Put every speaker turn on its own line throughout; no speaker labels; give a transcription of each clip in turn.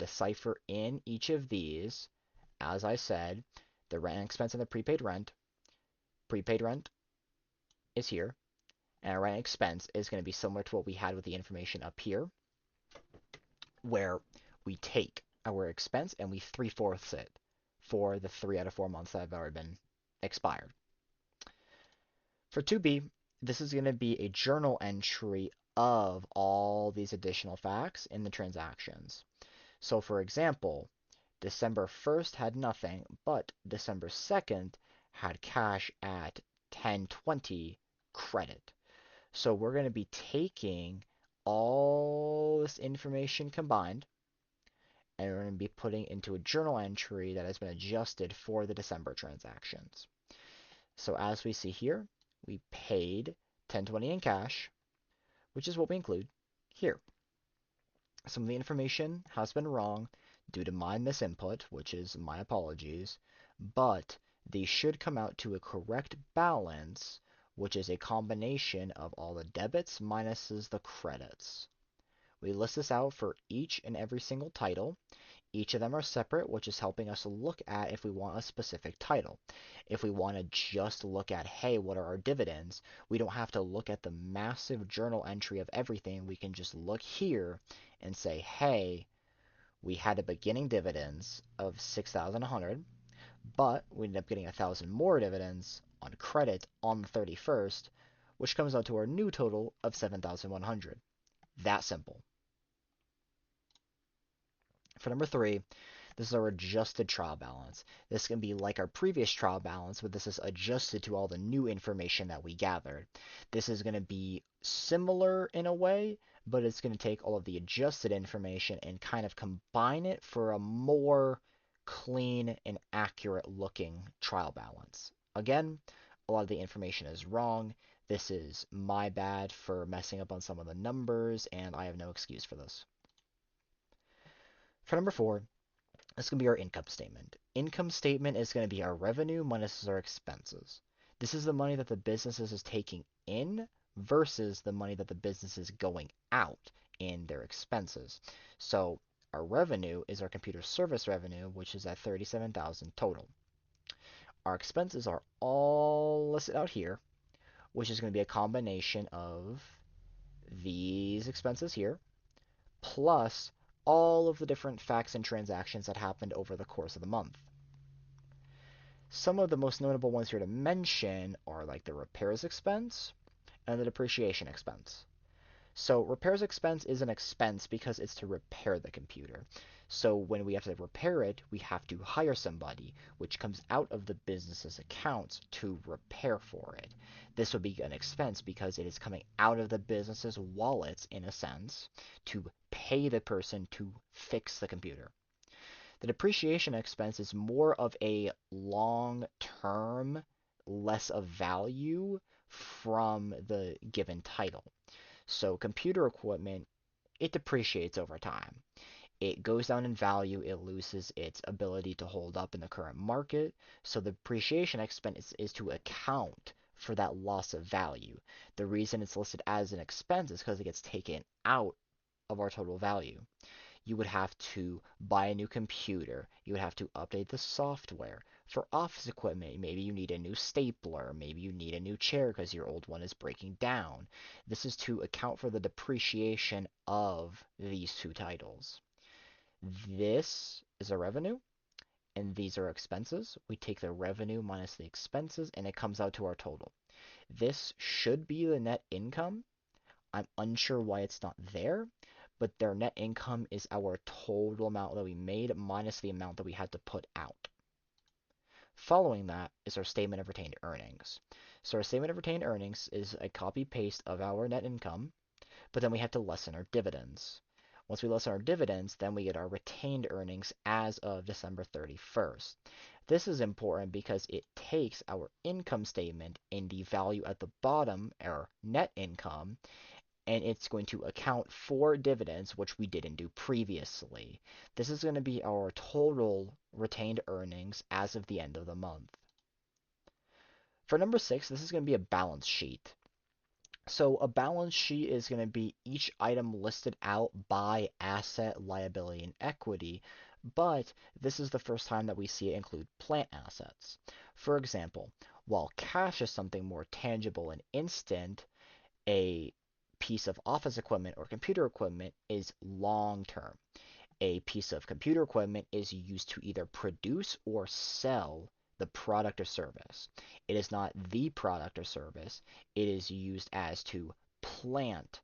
decipher in each of these, as I said, the rent expense and the prepaid rent. Prepaid rent is here, and our rent expense is going to be similar to what we had with the information up here, where we take our expense and we 3/4 it for the 3 out of 4 months that have already been expired. For 2B, this is going to be a journal entry of all these additional facts in the transactions. So for example, December 1st had nothing, but December 2nd had cash at 1020 credit. So we're going to be taking all this information combined, and we're going to be putting into a journal entry that has been adjusted for the December transactions. So as we see here, we paid 1020 in cash, which is what we include here. Some of the information has been wrong due to my misinput, which is my apologies, but they should come out to a correct balance, which is a combination of all the debits minuses the credits. We list this out for each and every single title. Each of them are separate, which is helping us look at if we want a specific title. If we want to just look at, hey, what are our dividends? We don't have to look at the massive journal entry of everything. We can just look here and say, hey, we had a beginning dividends of 6,100, but we ended up getting 1,000 more dividends on credit on the 31st, which comes out to our new total of 7,100. That simple. For number 3, this is our adjusted trial balance. This can be like our previous trial balance, but this is adjusted to all the new information that we gathered. This is going to be similar in a way, but it's going to take all of the adjusted information and kind of combine it for a more clean and accurate looking trial balance. Again, a lot of the information is wrong. This is my bad for messing up on some of the numbers, and I have no excuse for this. For number 4, this is going to be our income statement. Income statement is going to be our revenue minus our expenses. This is the money that the business is taking in versus the money that the business is going out in their expenses. So our revenue is our computer service revenue, which is at 37,000 total. Our expenses are all listed out here, which is going to be a combination of these expenses here, plus all of the different facts and transactions that happened over the course of the month. Some of the most notable ones here to mention are like the repairs expense and the depreciation expense. So repairs expense is an expense because it's to repair the computer. So when we have to repair it, we have to hire somebody, which comes out of the business's accounts to repair for it. This would be an expense because it is coming out of the business's wallets, in a sense, to pay the person to fix the computer. The depreciation expense is more of a long-term, less of value from the given title. So computer equipment, it depreciates over time. It goes down in value, it loses its ability to hold up in the current market. So the depreciation expense is to account for that loss of value. The reason it's listed as an expense is because it gets taken out of our total value. You would have to buy a new computer. You would have to update the software. For office equipment, maybe you need a new stapler. Maybe you need a new chair because your old one is breaking down. This is to account for the depreciation of these two titles. This is a revenue, and these are expenses. We take the revenue minus the expenses, and it comes out to our total. This should be the net income. I'm unsure why it's not there, but their net income is our total amount that we made minus the amount that we had to put out. Following that is our statement of retained earnings. So our statement of retained earnings is a copy-paste of our net income, but then we have to lessen our dividends. Once we lessen our dividends, then we get our retained earnings as of December 31st. This is important because it takes our income statement in the value at the bottom, our net income, and it's going to account for dividends, which we didn't do previously. This is going to be our total retained earnings as of the end of the month. For number 6, this is going to be a balance sheet. So a balance sheet is going to be each item listed out by asset, liability, and equity, but this is the first time that we see it include plant assets. For example, while cash is something more tangible and instant, a piece of office equipment or computer equipment is long term. A piece of computer equipment is used to either produce or sell the product or service. It is not the product or service. It is used as to plant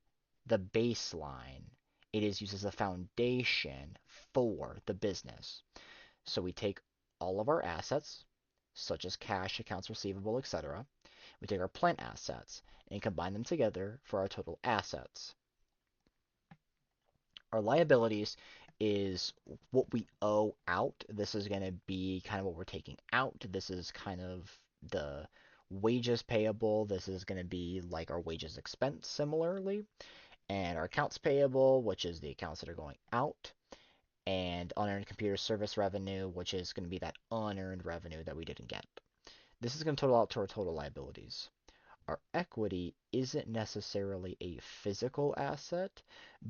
the baseline. It is used as a foundation for the business. So we take all of our assets, such as cash, accounts receivable, etc. We take our plant assets and combine them together for our total assets. Our liabilities is what we owe out. This is going to be kind of what we're taking out. This is kind of the wages payable. This is going to be like our wages expense similarly. And our accounts payable, which is the accounts that are going out. And unearned computer service revenue, which is going to be that unearned revenue that we didn't get. This is going to total out to our total liabilities. Our equity isn't necessarily a physical asset,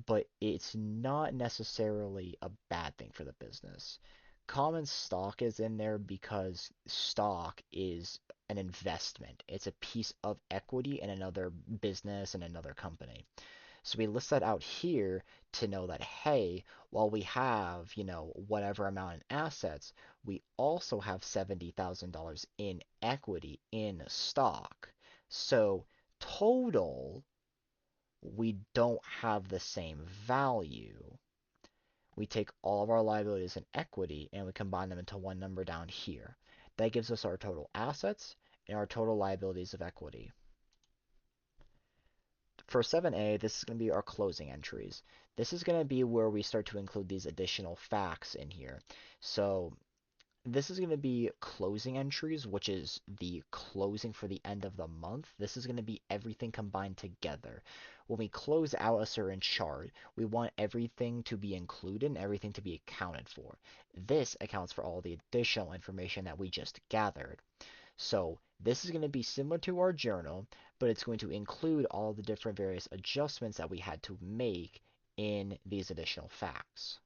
but it's not necessarily a bad thing for the business. Common stock is in there because stock is an investment. It's a piece of equity in another business and another company. So we list that out here to know that, hey, while we have, whatever amount in assets, we also have $70,000 in equity in stock. So total, we don't have the same value. We take all of our liabilities and equity and we combine them into one number down here. That gives us our total assets and our total liabilities of equity. For 7a, this is going to be our closing entries. This is going to be where we start to include these additional facts in here. So this is going to be closing entries, which is the closing for the end of the month. This is going to be everything combined together. When we close out a certain chart, we want everything to be included and everything to be accounted for. This accounts for all the additional information that we just gathered. So this is going to be similar to our journal, but it's going to include all the different various adjustments that we had to make in these additional facts.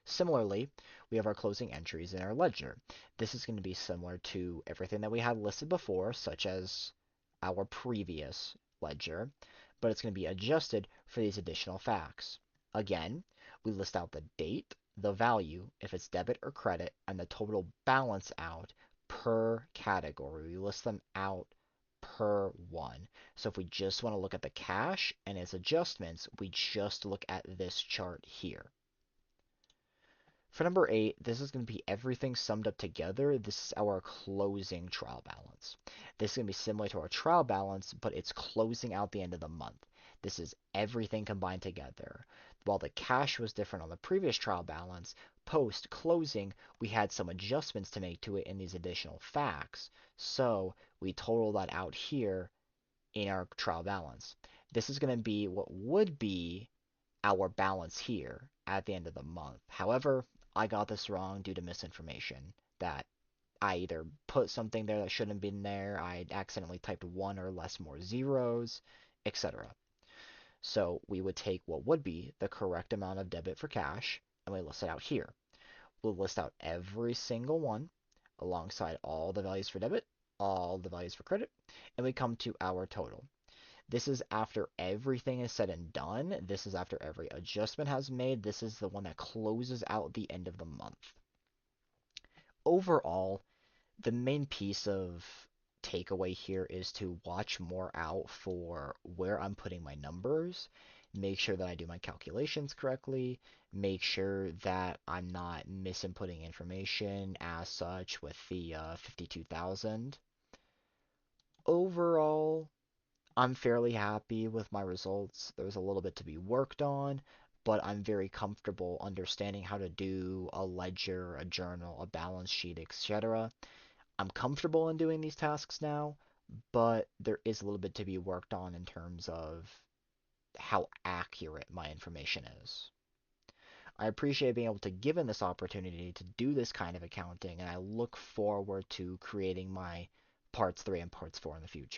Similarly, we have our closing entries in our ledger. This is going to be similar to everything that we had listed before, such as our previous ledger, but it's going to be adjusted for these additional facts. Again, we list out the date, the value, if it's debit or credit, and the total balance out per category. We list them out per one. So if we just want to look at the cash and its adjustments, we just look at this chart here. For number 8, this is going to be everything summed up together. This is our closing trial balance. This is going to be similar to our trial balance, but it's closing out the end of the month. This is everything combined together. While the cash was different on the previous trial balance, post-closing, we had some adjustments to make to it in these additional facts. So we total that out here in our trial balance. This is going to be what would be our balance here at the end of the month. However, I got this wrong due to misinformation that I either put something there that shouldn't have been there, I accidentally typed one or less more zeros, etc. So we would take what would be the correct amount of debit for cash and we list it out here. We'll list out every single one alongside all the values for debit, all the values for credit, and we come to our total. This is after everything is said and done. This is after every adjustment has made. This is the one that closes out the end of the month. Overall, the main piece of takeaway here is to watch more out for where I'm putting my numbers, make sure that I do my calculations correctly, make sure that I'm not misinputting information as such with the 52,000. Overall, I'm fairly happy with my results. There's a little bit to be worked on, but I'm very comfortable understanding how to do a ledger, a journal, a balance sheet, etc. I'm comfortable in doing these tasks now, but there is a little bit to be worked on in terms of how accurate my information is. I appreciate being able to given this opportunity to do this kind of accounting, and I look forward to creating my parts 3 and parts 4 in the future.